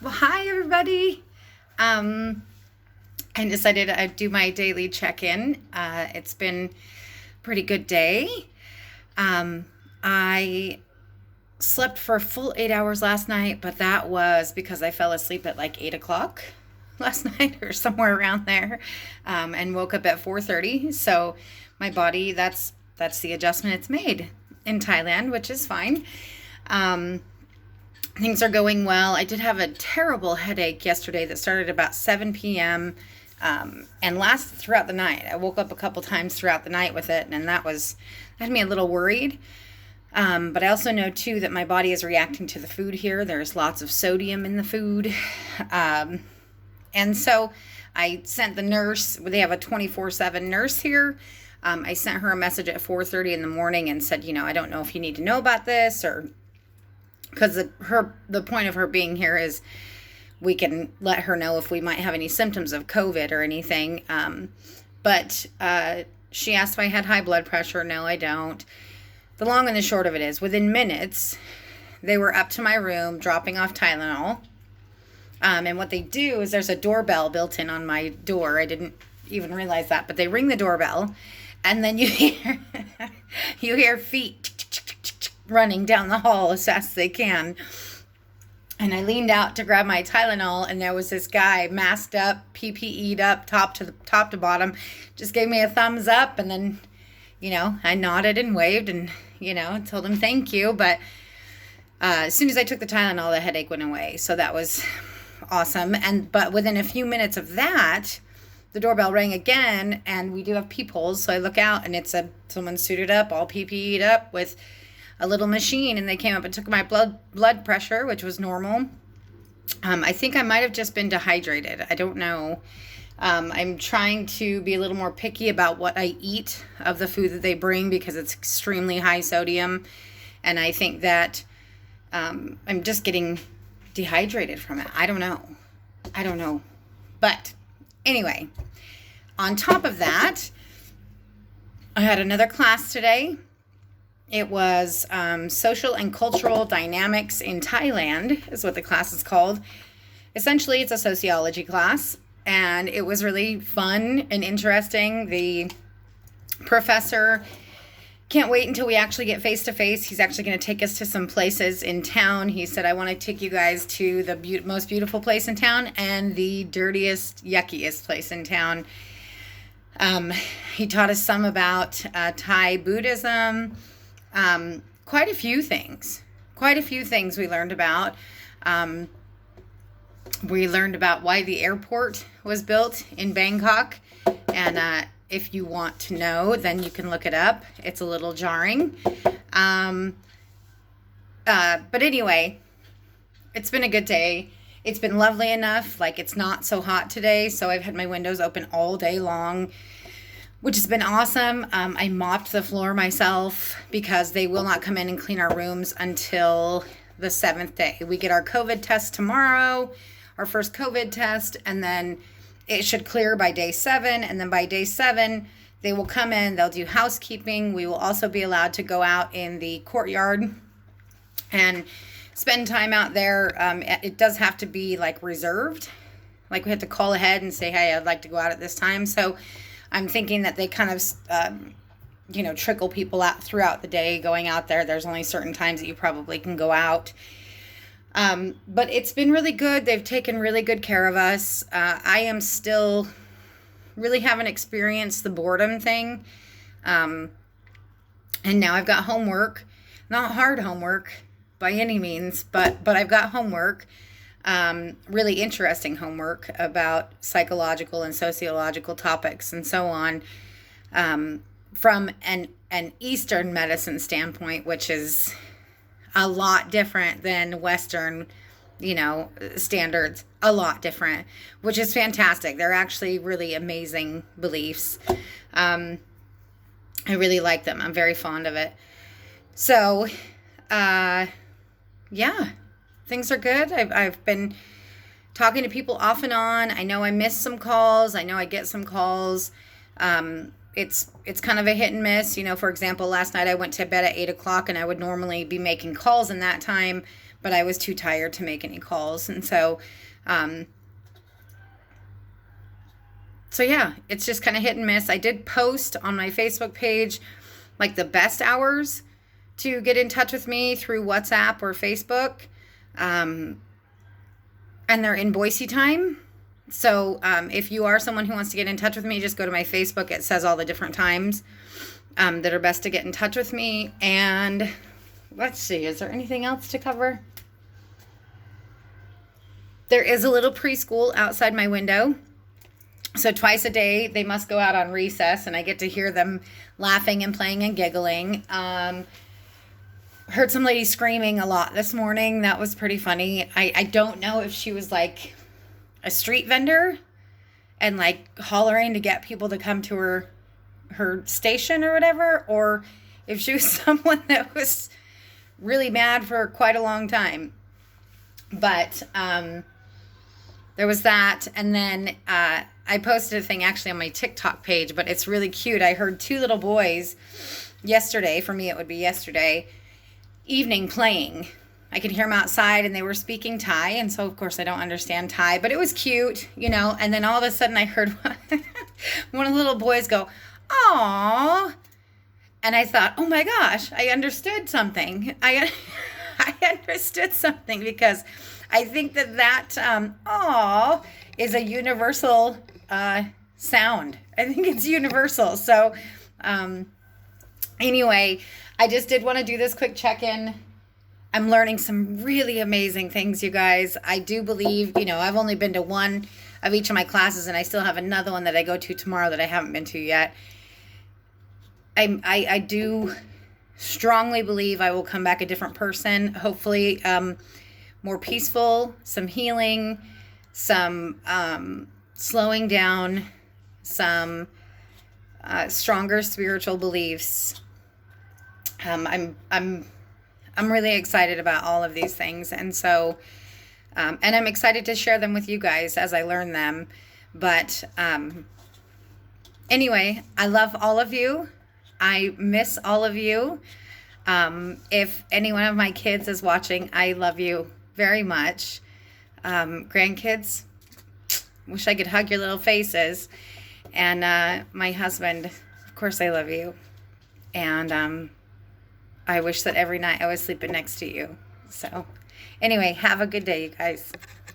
Well, hi everybody. Um, I decided I'd do my daily check-in. It's been a pretty good day. I slept for a full 8 hours last night, but that was because I fell asleep at like 8 o'clock last night or somewhere around there, and woke up at 4:30. So my body, that's the adjustment it's made in Thailand, which is fine. Um, Things are going well. I did have a terrible headache yesterday that started about 7 p.m. And lasted throughout the night. I woke up a couple times throughout the night with it, and that had me a little worried. But I also know too that my body is reacting to the food here. There's lots of sodium in the food. Um, and so I sent the nurse, they have a 24/7 nurse here. I sent her a message at 4:30 in the morning and said, I don't know if you need to know about this, or because the point of her being here is we can let her know if we might have any symptoms of COVID or anything. But she asked if I had high blood pressure. No, I don't. The long and the short of it is, within minutes, they were up to my room dropping off Tylenol. And what they do is there's a doorbell built in on my door. I didn't even realize that, but they ring the doorbell, and then you hear feet running down the hall as fast as they can. And I leaned out to grab my Tylenol, and there was this guy masked up, PPE'd up, top to bottom, just gave me a thumbs up, and then, I nodded and waved, and told him thank you. But as soon as I took the Tylenol, the headache went away, so that was awesome. But within a few minutes of that, the doorbell rang again, and we do have peepholes, so I look out, and it's someone suited up, all PPE'd up with a little machine, and they came up and took my blood pressure, which was normal. I think I might have just been dehydrated. I don't know. I'm trying to be a little more picky about what I eat of the food that they bring, because it's extremely high sodium, and I think that I'm just getting dehydrated from it. I don't know. But anyway, on top of that, I had another class today. It was Social and Cultural Dynamics in Thailand, is what the class is called. Essentially, it's a sociology class, and it was really fun and interesting. The professor can't wait until we actually get face to face. He's actually going to take us to some places in town. He said, I want to take you guys to the most beautiful place in town and the dirtiest, yuckiest place in town. He taught us some about Thai Buddhism. Quite a few things we learned about. We learned about why the airport was built in Bangkok, and if you want to know, then you can look it up. It's a little jarring. But anyway, it's been a good day. It's been lovely enough. Like, it's not so hot today, so I've had my windows open all day long, which has been awesome. I mopped the floor myself because they will not come in and clean our rooms until the 7th day. We get our COVID test tomorrow, our first COVID test, and then it should clear by day 7. And then by day 7, they will come in, they'll do housekeeping. We will also be allowed to go out in the courtyard and spend time out there. It does have to be like reserved. Like, we have to call ahead and say, hey, I'd like to go out at this time. So I'm thinking that they kind of, trickle people out throughout the day going out there. There's only certain times that you probably can go out. But it's been really good. They've taken really good care of us. I am still really haven't experienced the boredom thing. And now I've got homework, not hard homework by any means, but I've got homework. Really interesting homework about psychological and sociological topics and so on, from an Eastern medicine standpoint, which is a lot different than Western, standards, a lot different, which is fantastic. They're actually really amazing beliefs. I really like them. I'm very fond of it. So, yeah. Things are good. I've been talking to people off and on. I know I miss some calls. I know I get some calls. It's kind of a hit and miss. For example, last night I went to bed at 8 o'clock, and I would normally be making calls in that time, but I was too tired to make any calls. And so yeah, it's just kind of hit and miss. I did post on my Facebook page like the best hours to get in touch with me through WhatsApp or Facebook. And they're in Boise time. So if you are someone who wants to get in touch with me, just go to my Facebook. It says all the different times that are best to get in touch with me. And let's see, is there anything else to cover? There is a little preschool outside my window. So twice a day, they must go out on recess, and I get to hear them laughing and playing and giggling. Heard some lady screaming a lot this morning. That was pretty funny. I don't know if she was like a street vendor and like hollering to get people to come to her station or whatever, or if she was someone that was really mad for quite a long time. But there was that. And then I posted a thing actually on my TikTok page, but it's really cute. I heard two little boys yesterday, for me it would be yesterday evening, playing. I could hear them outside, and they were speaking Thai, and so of course I don't understand Thai, but it was cute, you know. And then all of a sudden I heard one of the little boys go, "Aww," and I thought, oh my gosh, I understood something. I understood something, because I think that "aww" is a universal sound. I think it's universal. So anyway, I just did want to do this quick check-in. I'm learning some really amazing things, you guys. I do believe, you know, I've only been to one of each of my classes, and I still have another one that I go to tomorrow that I haven't been to yet. I do strongly believe I will come back a different person, hopefully more peaceful, some healing, some slowing down, some stronger spiritual beliefs. I'm really excited about all of these things, and so and I'm excited to share them with you guys as I learn them. But anyway, I love all of you. I miss all of you. If any one of my kids is watching, I love you very much. Grandkids, wish I could hug your little faces. And my husband, of course I love you. And I wish that every night I was sleeping next to you. So anyway, have a good day, you guys.